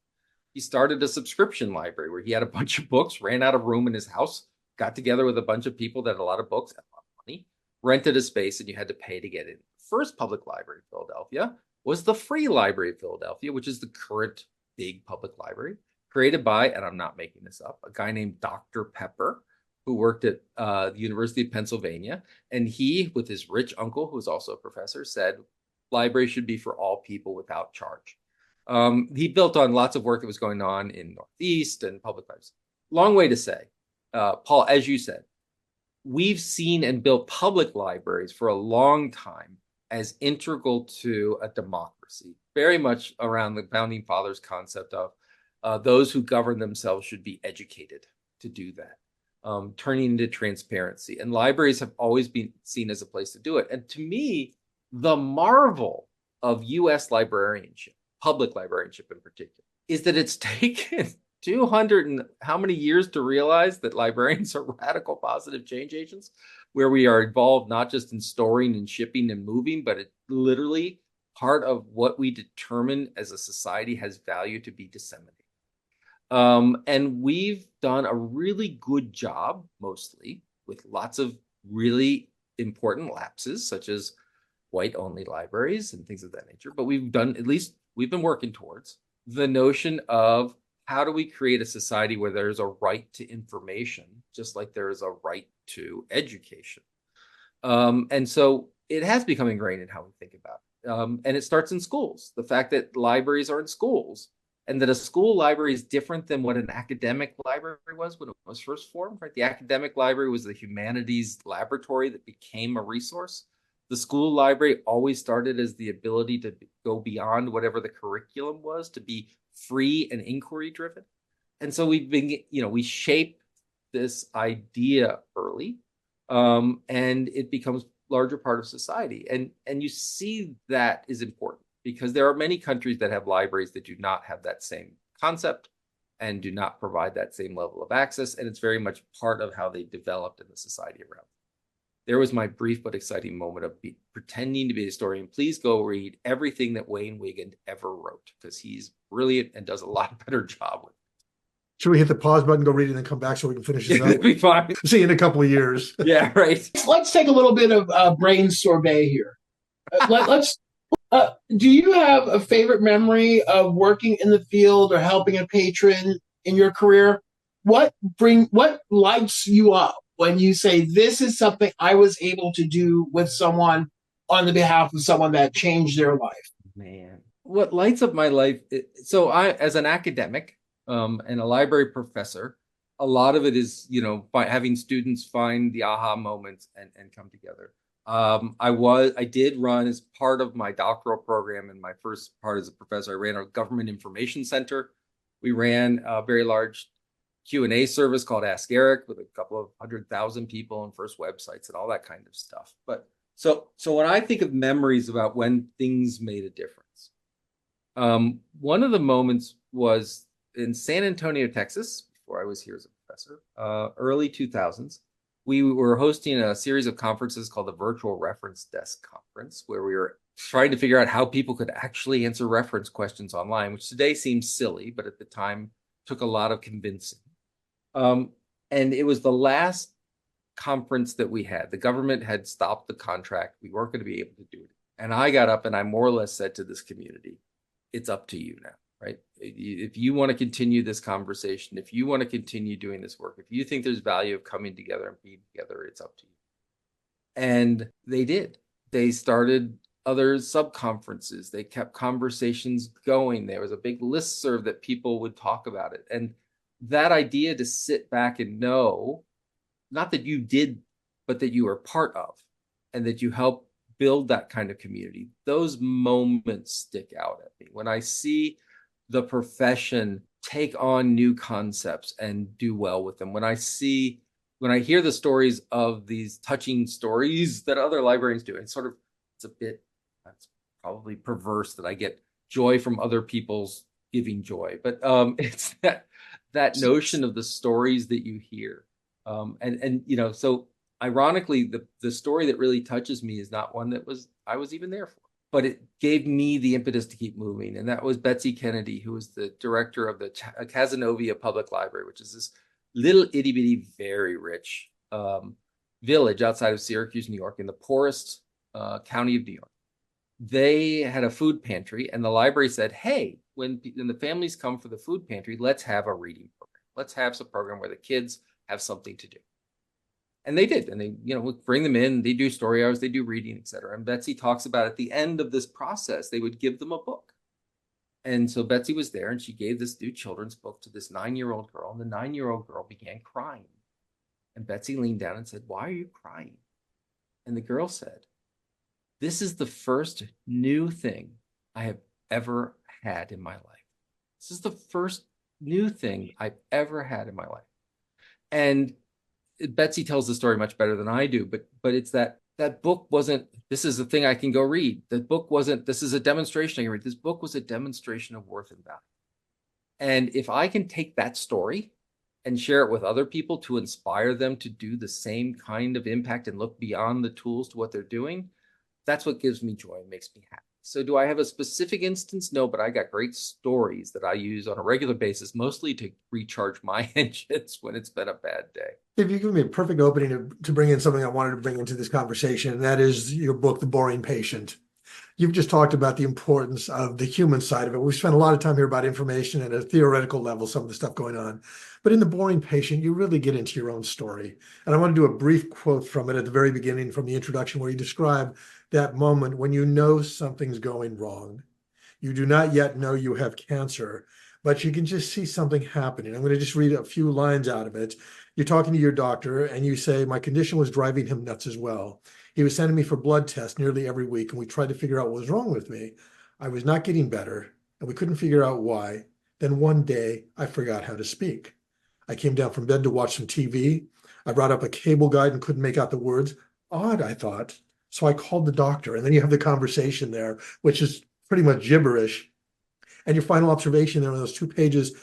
B: He started a subscription library where he had a bunch of books, ran out of room in his house, got together with a bunch of people that had a lot of books, had a lot of money, rented a space, and you had to pay to get in. The first public library in Philadelphia was the Free Library of Philadelphia, which is the current big public library, created by, and I'm not making this up, a guy named Dr. Pepper, who worked at the University of Pennsylvania. And he, with his rich uncle, who was also a professor, said library should be for all people without charge. He built on lots of work that was going on in Northeast and public libraries. Long way to say, Paul, as you said, we've seen and built public libraries for a long time as integral to a democracy, very much around the founding fathers' concept of those who govern themselves should be educated to do that, turning into transparency. And libraries have always been seen as a place to do it. And to me, the marvel of U.S. librarianship, public librarianship in particular, is that it's taken 200 and how many years to realize that librarians are radical positive change agents, where we are involved not just in storing and shipping and moving, but it's literally part of what we determine as a society has value to be disseminated. And we've done a really good job, mostly, with lots of really important lapses, such as white-only libraries and things of that nature. But we've been working towards the notion of how do we create a society where there's a right to information, just like there is a right to education. And so it has become ingrained in how we think about it. And it starts in schools. The fact that libraries are in schools and that a school library is different than what an academic library was when it was first formed, right? The academic library was the humanities laboratory that became a resource. The school library always started as the ability to go beyond whatever the curriculum was, to be free and inquiry driven. And so we shape this idea early, and it becomes larger part of society. And you see that is important because there are many countries that have libraries that do not have that same concept and do not provide that same level of access. And it's very much part of how they developed in the society around them. There was my brief but exciting moment of pretending to be a historian. Please go read everything that Wayne Wiggand ever wrote, because he's brilliant and does a lot better job with it.
C: Should we hit the pause button, go read it, and then come back so we can finish this up?
B: It'll be fine.
C: See you in a couple of years.
B: Yeah, right.
A: Let's take a little bit of brain sorbet here. Do you have a favorite memory of working in the field or helping a patron in your career? What lights you up when you say, this is something I was able to do with someone on the behalf of someone that changed their life?
B: Man, what lights up my life? So I, as an academic and a library professor, a lot of it is, by having students find the aha moments and come together. I did run, as part of my doctoral program and my first part as a professor, I ran a government information center. We ran a very large Q&A service called Ask Eric with a couple of 100,000 people and first websites and all that kind of stuff. But so when I think of memories about when things made a difference, one of the moments was in San Antonio, Texas, before I was here as a professor, early 2000s. We were hosting a series of conferences called the Virtual Reference Desk Conference, where we were trying to figure out how people could actually answer reference questions online, which today seems silly, but at the time took a lot of convincing. And it was the last conference that we had. The government had stopped the contract. We weren't going to be able to do it. And I got up and I more or less said to this community, it's up to you now, right? If you want to continue this conversation, if you want to continue doing this work, if you think there's value of coming together and being together, it's up to you. And they did. They started other sub-conferences. They kept conversations going. There was a big listserv that people would talk about it. And that idea to sit back and know, not that you did, but that you were part of, and that you helped build that kind of community, those moments stick out at me. When I see the profession take on new concepts and do well with them, when I hear the stories of these touching stories that other librarians do, and it's that's probably perverse that I get joy from other people's giving joy, but it's that notion of the stories that you hear. So ironically, the story that really touches me is not one that I was even there for, but it gave me the impetus to keep moving. And that was Betsy Kennedy, who was the director of the Cazenovia Public Library, which is this little itty bitty, very rich village outside of Syracuse, New York, in the poorest county of New York. They had a food pantry, and the library said, hey, when the families come for the food pantry, let's have a reading program. Let's have some program where the kids have something to do. And they did. And they, would bring them in, they do story hours, they do reading, et cetera. And Betsy talks about at the end of this process, they would give them a book. And so Betsy was there, and she gave this new children's book to this 9-year-old girl, and the 9-year-old girl began crying. And Betsy leaned down and said, why are you crying? And the girl said, this is the first new thing I have ever had in my life. This is the first new thing I've ever had in my life. And Betsy tells the story much better than I do, but it's that book wasn't, this is the thing I can go read. The book wasn't, this is a demonstration I can read. This book was a demonstration of worth and value. And if I can take that story and share it with other people to inspire them to do the same kind of impact and look beyond the tools to what they're doing, that's what gives me joy and makes me happy. So do I have a specific instance? No, but I got great stories that I use on a regular basis, mostly to recharge my engines when it's been a bad day.
C: If you give me a perfect opening to bring in something I wanted to bring into this conversation, and that is your book, The Boring Patient. You've just talked about the importance of the human side of it. We've spent a lot of time here about information at a theoretical level, some of the stuff going on. But in The Boring Patient, you really get into your own story. And I want to do a brief quote from it at the very beginning, from the introduction, where you describe that moment when you know something's going wrong. You do not yet know you have cancer, but you can just see something happening. I'm going to just read a few lines out of it. You're talking to your doctor and you say, my condition was driving him nuts as well. He was sending me for blood tests nearly every week, and we tried to figure out what was wrong with me. I was not getting better, and we couldn't figure out why. Then one day, I forgot how to speak. I came down from bed to watch some TV. I brought up a cable guide and couldn't make out the words. Odd, I thought. So I called the doctor, and then you have the conversation there, which is pretty much gibberish. And your final observation there on those 2 pages.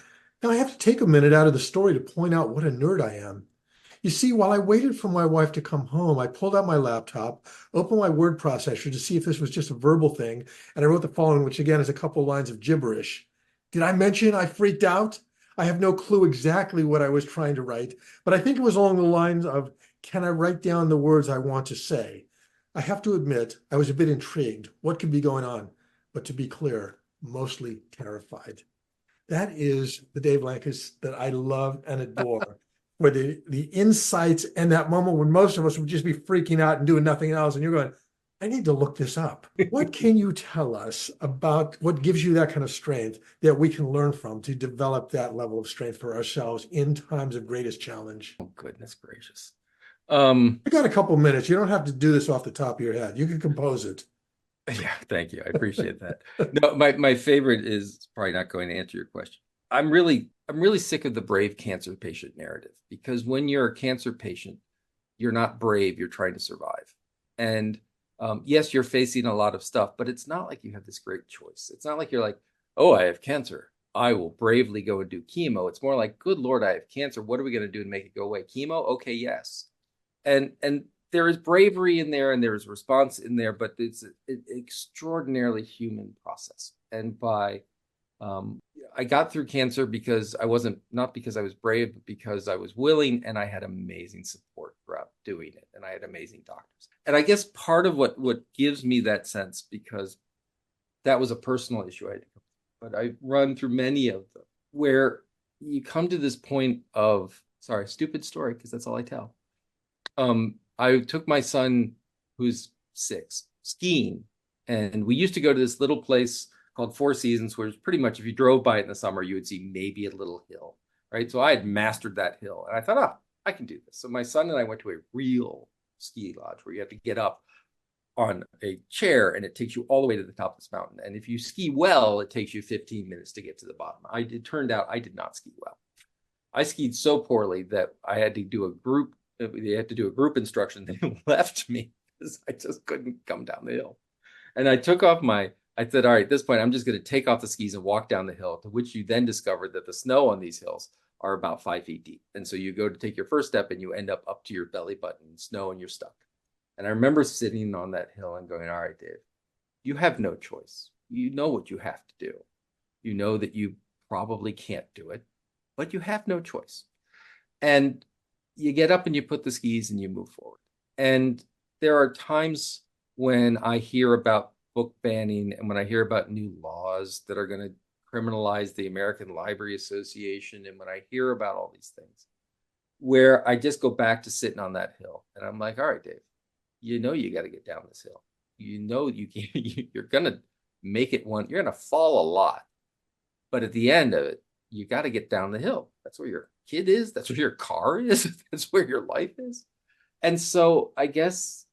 C: Now I have to take a minute out of the story to point out what a nerd I am. You see, while I waited for my wife to come home, I pulled out my laptop, opened my word processor to see if this was just a verbal thing, and I wrote the following, which again is a couple lines of gibberish. Did I mention I freaked out? I have no clue exactly what I was trying to write, but I think it was along the lines of, can I write down the words I want to say? I have to admit, I was a bit intrigued. What could be going on? But to be clear, mostly terrified. That is the Dave Lankes that I love and adore. Where the insights and that moment when most of us would just be freaking out and doing nothing else, and you're going, I need to look this up. What can you tell us about what gives you that kind of strength that we can learn from to develop that level of strength for ourselves in times of greatest challenge?
B: Oh, goodness gracious.
C: I got a couple minutes. You don't have to do this off the top of your head. You can compose it.
B: Yeah, thank you. I appreciate that. No, my favorite is probably not going to answer your question. I'm really sick of the brave cancer patient narrative, because when you're a cancer patient, you're not brave, you're trying to survive. And yes, you're facing a lot of stuff, but it's not like you have this great choice. It's not like you're like, oh, I have cancer, I will bravely go and do chemo. It's more like, good Lord, I have cancer. What are we going to do to make it go away? Chemo? Okay, yes. And there is bravery in there and there is response in there, but it's an extraordinarily human process. And I got through cancer because not because I was brave, but because I was willing, and I had amazing support throughout doing it. And I had amazing doctors. And I guess part of what gives me that sense, because that was a personal issue but I run through many of them, where you come to this point of, sorry, stupid story, because that's all I tell. I took my son, who's 6, skiing, and we used to go to this little place called Four Seasons, where it's pretty much, if you drove by it in the summer, you would see maybe a little hill, right? So I had mastered that hill, and I thought, I can do this. So my son and I went to a real ski lodge where you have to get up on a chair, and it takes you all the way to the top of this mountain. And if you ski well, it takes you 15 minutes to get to the bottom. It turned out I did not ski well. I skied so poorly that I had to do a group. They had to do a group instruction. They left me because I just couldn't come down the hill. And I took off I said, all right, at this point, I'm just going to take off the skis and walk down the hill, to which you then discover that the snow on these hills are about 5 feet deep. And so you go to take your first step and you end up to your belly button in snow, and you're stuck. And I remember sitting on that hill and going, all right, Dave, you have no choice. You know what you have to do. You know that you probably can't do it, but you have no choice. And you get up and you put the skis and you move forward. And there are times when I hear about book banning, and when I hear about new laws that are going to criminalize the American Library Association, and when I hear about all these things, where I just go back to sitting on that hill, and I'm like, all right, Dave, you know you got to get down this hill. You know you can't. You're going to make it one. You're going to fall a lot, but at the end of it, you got to get down the hill. That's where your kid is. That's where your car is. That's where your life is. And so I guess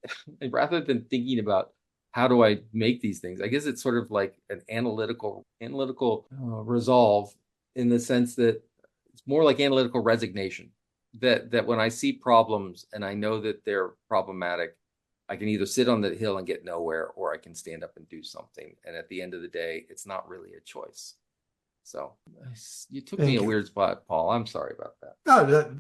B: rather than thinking about how do I make these things, I guess it's sort of like an analytical resolve, in the sense that it's more like analytical resignation, that when I see problems and I know that they're problematic, I can either sit on the hill and get nowhere, or I can stand up and do something. And at the end of the day, it's not really a choice. So you took me a weird spot, Paul. I'm sorry about that.
C: No,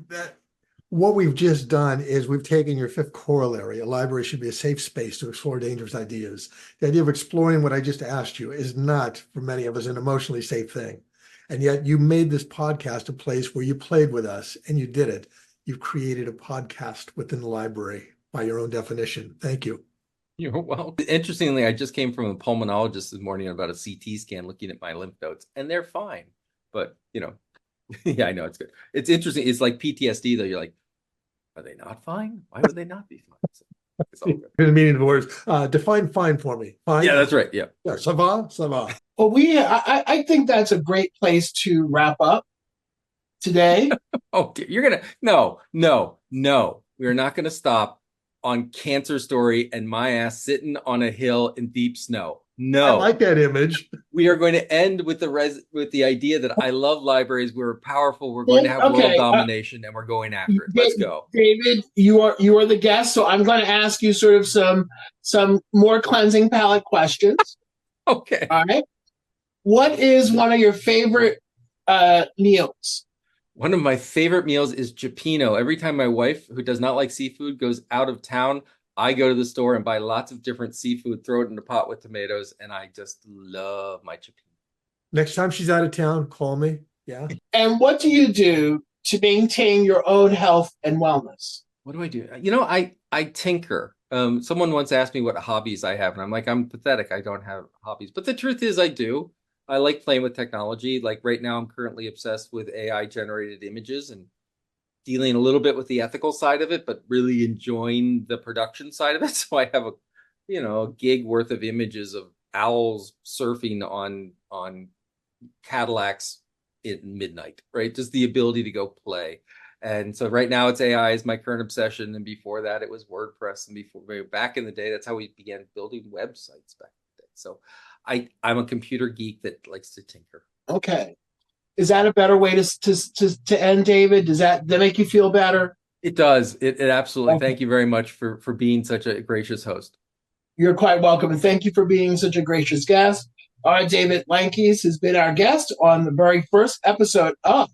C: What we've just done is we've taken your fifth corollary. A library should be a safe space to explore dangerous ideas. The idea of exploring what I just asked you is not, for many of us, an emotionally safe thing. And yet you made this podcast a place where you played with us and you did it. You've created a podcast within the library by your own definition. Thank you.
B: You're welcome. Interestingly, I just came from a pulmonologist this morning about a CT scan looking at my lymph nodes, and they're fine. But, yeah, I know it's good. It's interesting. It's like PTSD, though. You're like, are they not fine? Why would they not be fine? So it's all good.
C: The meaning of the words. Define fine for me. Fine.
B: Yeah, that's right. Yeah.
C: Ça va? Ça va.
A: Well, I think that's a great place to wrap up today.
B: Okay, no. We're not gonna stop on Cancer Story and my ass sitting on a hill in deep snow. No,
C: I like that image.
B: We are going to end with the idea that I love libraries. We're powerful. We're going to have world domination, and we're going after it. Let's go,
A: David. You are the guest, so I'm going to ask you sort of some more cleansing palate questions.
B: Okay.
A: All right. What is one of your favorite meals?
B: One of my favorite meals is Cioppino. Every time my wife, who does not like seafood, goes out of town, I go to the store and buy lots of different seafood, throw it in a pot with tomatoes, and I just love my Cioppino.
C: Next time she's out of town, call me. Yeah.
A: And what do you do to maintain your own health and wellness?
B: What do I do? I tinker. Someone once asked me what hobbies I have, and I'm like, I'm pathetic. I don't have hobbies. But the truth is I do. I like playing with technology. Like right now, I'm currently obsessed with AI-generated images and dealing a little bit with the ethical side of it, but really enjoying the production side of it. So I have a gig worth of images of owls surfing on Cadillacs at midnight, right? Just the ability to go play. And so right now it's AI is my current obsession. And before that it was WordPress. And back in the day, that's how we began building websites back in the day. So I'm a computer geek that likes to tinker.
A: Okay. Is that a better way to end, David? Does that make you feel better?
B: It does. It absolutely.
A: Okay.
B: Thank you very much for being such a gracious host.
A: You're quite welcome, and thank you for being such a gracious guest. All right, David Lankes has been our guest on the very first episode of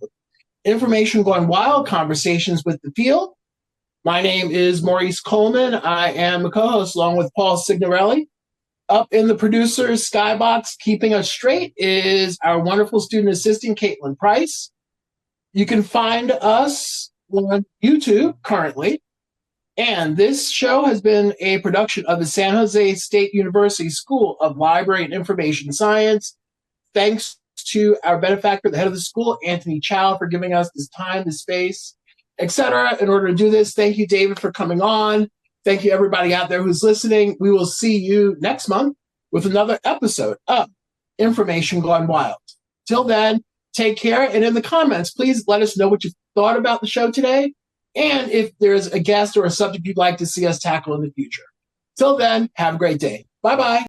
A: Information Gone Wild, Conversations with the Field. My name is Maurice Coleman. I am a co-host along with Paul Signorelli. Up in the producer's skybox, keeping us straight, is our wonderful student assistant, Caitlin Price. You can find us on YouTube currently. And this show has been a production of the San Jose State University School of Library and Information Science. Thanks to our benefactor, the head of the school, Anthony Chow, for giving us this time, this space, etc. In order to do this, thank you, David, for coming on. Thank you, everybody out there who's listening. We will see you next month with another episode of Information Gone Wild. Till then, take care. And in the comments, please let us know what you thought about the show today and if there's a guest or a subject you'd like to see us tackle in the future. Till then, have a great day. Bye-bye.